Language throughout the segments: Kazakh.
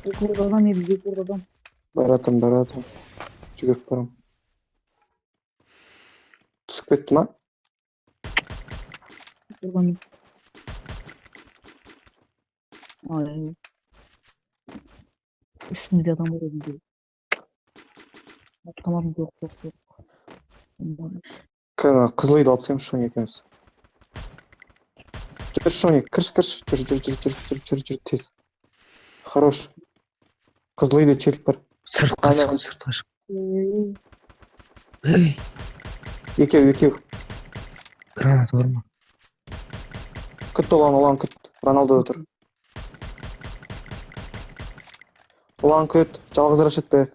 Yukarıda adam yedi, yukarıda adam. Баратым. Жүгіріп барам. Түсіп кетті ма? Yukarıda adam. Ay. Üstümüzde adam var dedi. Tamam, yok. Қызыл үйді алып тастаймыз шоң екеуміз. Жүр шоң ек, кіріш. Жүр, тез. Хорош. Қызыл үйде челік бар. Сыртқа шық. Эй, Екеу. гранат бар ма? Күт ұлан күт. Роналдо отыр. Ұлан күт, жалғыз раш етпе.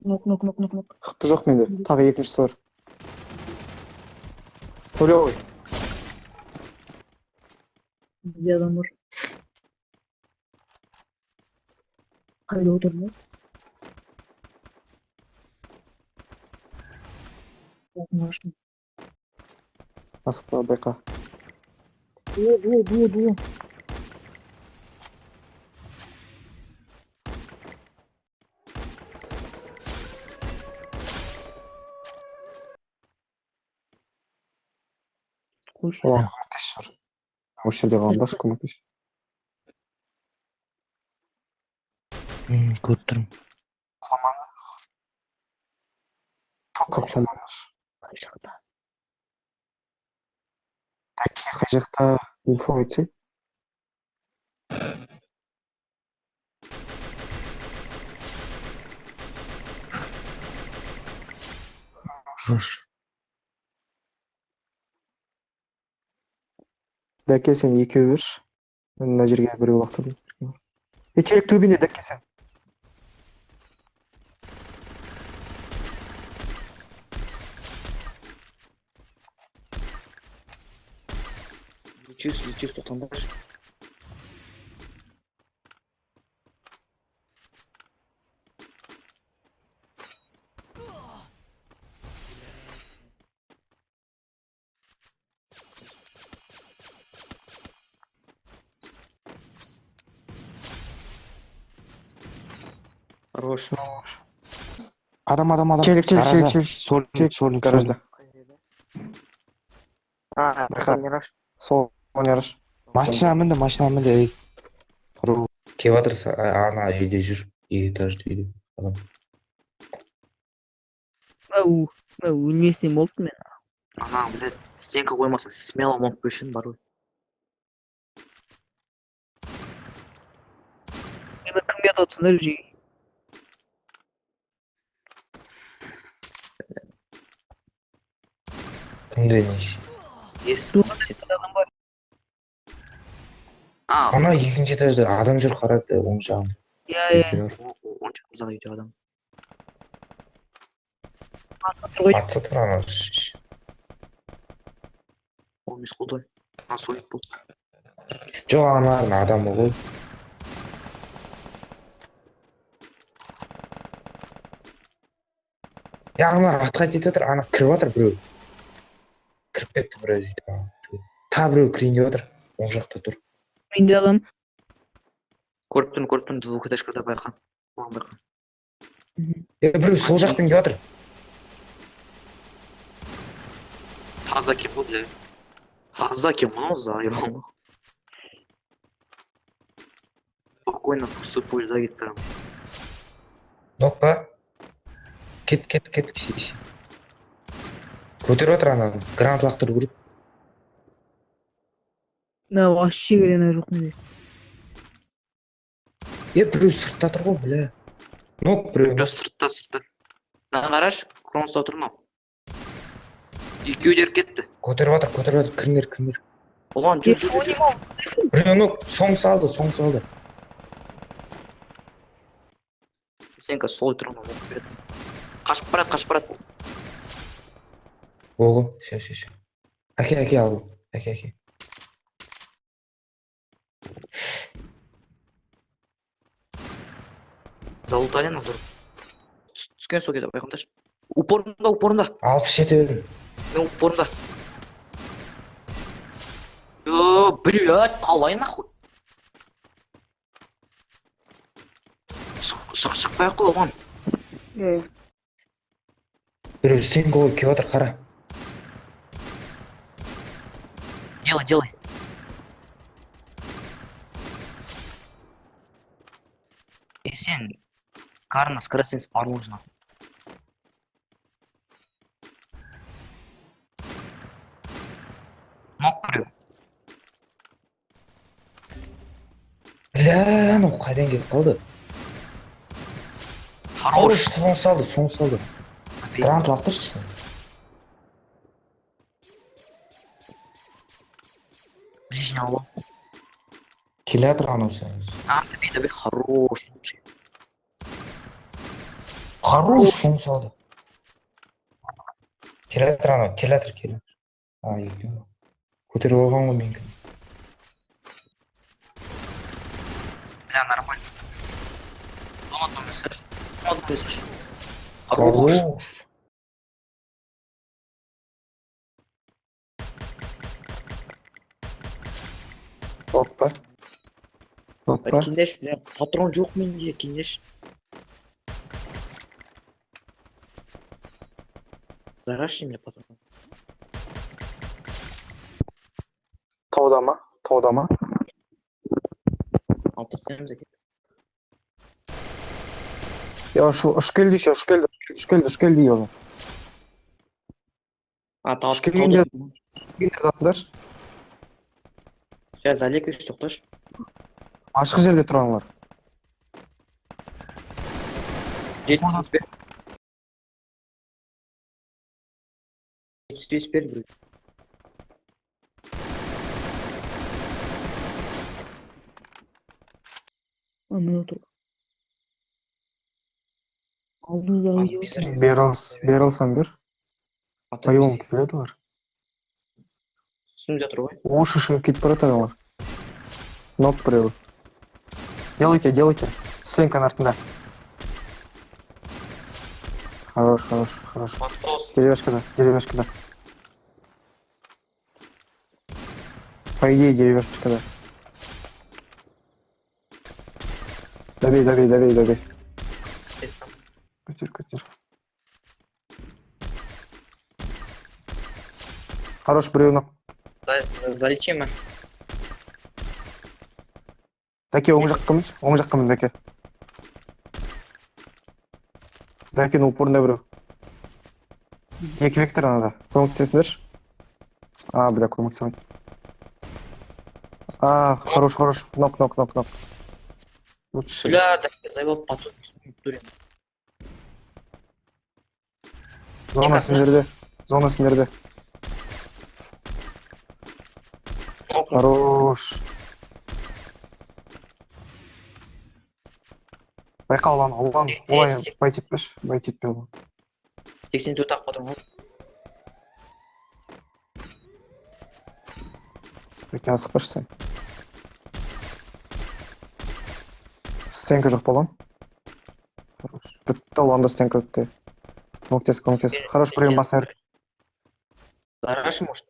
Nok. Қыпы жоқ менде, тағы екіншісі бар. Төлеу. Bizde adam var. Haydi oturma. Yakınlaşma. Асықпа, байқа. Дуо. Koş. Ұлан көмектес жүр. Осы жерде қалғанда көмектес. Көріп тұрмын. Құламаны. Тоққа құламаны. Қай жақта? Дәке қай жақта инфо айтсай. Жош. Дәке сен екеу берші. Мен мына жерге біреу лақтырдым. Челік төбінде дәке сен. Лечись, тоқтаңдаршы. Хорош. Адам. Челік. Сольник. Гаражда. Не раш. Сол ойнарыш. Машина мінді, ей. Тұру. Кеватыр, ана үйде жүр. Екі этажды үйде. Адам. Өлмесем болды мен. Ана, блядь, стенка қоймаса смело мог көшін бар ғой. Енді кімге ататсыңдар жей? Кімде неше? Адам бар. Ана екінші этажда адам жүр, қарады оң жағында. Я. Онша ұзақ үйде адам. Атса тұр ана. Ол емес қолдай. Сойып болды. Жоқ, аналардың адамы ғой. Аналар атқа жетіп отыр, ана кіріп отыр біреу. Кіріп кетті біреу дейді. Та біреу кірейін деп отыр. Оң жақта тұр. Менде адам. Көріп тұрмын, двухэтажкада байқан. Оған байқан. Біреу сол жақпен деп отыр. Таза кем ғой, бля. Таза кем, заебал. Спокойно, пустой поезда кетті. Нок па? Кет. Көтеріп отыр ана. Гранат лақтырып көріп. Да, вообще керена жоқ менде. Біреу сыртта тұр ғой, бля. Нок біреу. Жоқ, сыртта. Мына қараш, Кронста отыр мынау. Екеулер кетті. Көтеріп отыр. Кіріңдер. Ұлан, жүр. Біреу нок соң салды. Стенка солай тұрғанын оқып береді. Қашып барады. Оғы, ше. Әке ал. Әке. Залутален отыр. Түскен сол кезде байқамдашы. Упорында. Алып жете бердім. Мен упорында. Блядь, қалай нахуй? Шықпай ақ қой оған. Біреу стенка болып келіп жатыр, қара. Делай. Сен карна скоростность бар нужно. Нок біреу. Бля, анау қайдан келіп қалды? Хорош. Соң салды. Грант лақтыршы. Ближний алып. Келе жатыр анау сен. Добей, хорош. Хорош, соң салды. Келе жатыр анау, келе жатыр. А, екеуі. Көтеріп алған ғой менікі. Бля, нормально. Томат высаж. Хорош. Хорош. Опа. Опа. Киндеш, бля, патрон жоқ менде, киндеш. Зараши мне патрон. Тауда ма? Алып тастаймыз екен. Я ұш келді оны. Тауып Келгенде жатыңдаршы. Сейчас залекаюсь, тоқташы. Ашық жерде тұраңдар. Жетпес бер, блядь. Мына тұр. Алдыңыздағы Бер алсам бер. Айуым келеді олар. Үстімде тұр ғой. Уши шығып кетіп баратыр олар. Нок біреуі. Делайте. Стенканың артында. Хорош. Деревяшкада. По идее, деревяшкада. Добей. Көтер. Хорош, біреуі нок. Залечи ме? Дәке, оң жаққымыз, Дәке. Дәкенің упорында біреу. Екі вектор анада. Көмектесіңдерші. Бля, көмектесемін. Хорош. Нок. Лучше. Бля, так я заебал патрон. Зона сендерде. Хорош. Байқа ұлан. Олай байт етпе ұлан. 84 ақ патрон ғой. Дәке асықпашы сен. Стенка жоқ болған. Хорош. Бітті ұланда стенка бітті. Көмектес. Хорош, біреуін басына бер. Зараши, может?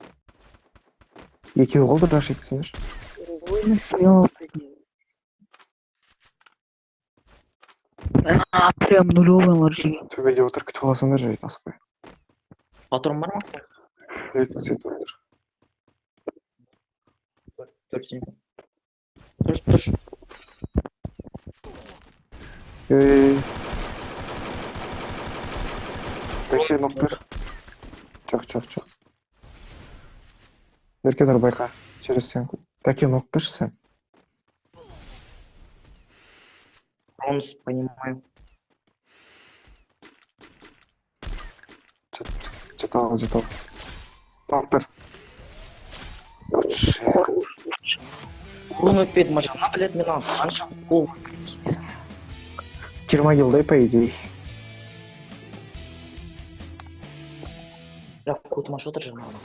Екеуі қолды раш еткісіңдер. ойыны смело. Прям нулевый ларжи. Төбеде отыр, күтіп аласыңдар жайт асықпай. Патрон бар ма? Сет отыр. 4 Тұрш. Дәке нок бер. Жоқ. Берке нұр байқа. Через стенку. Дәке нок берші сен. Промс, понимаю. Жетал. Тауып бер. Урын өтпеді мажана, блядь, мен қанша қол. 20 килдай, по идее. Бірақ көтім ашып отыр жаңағы.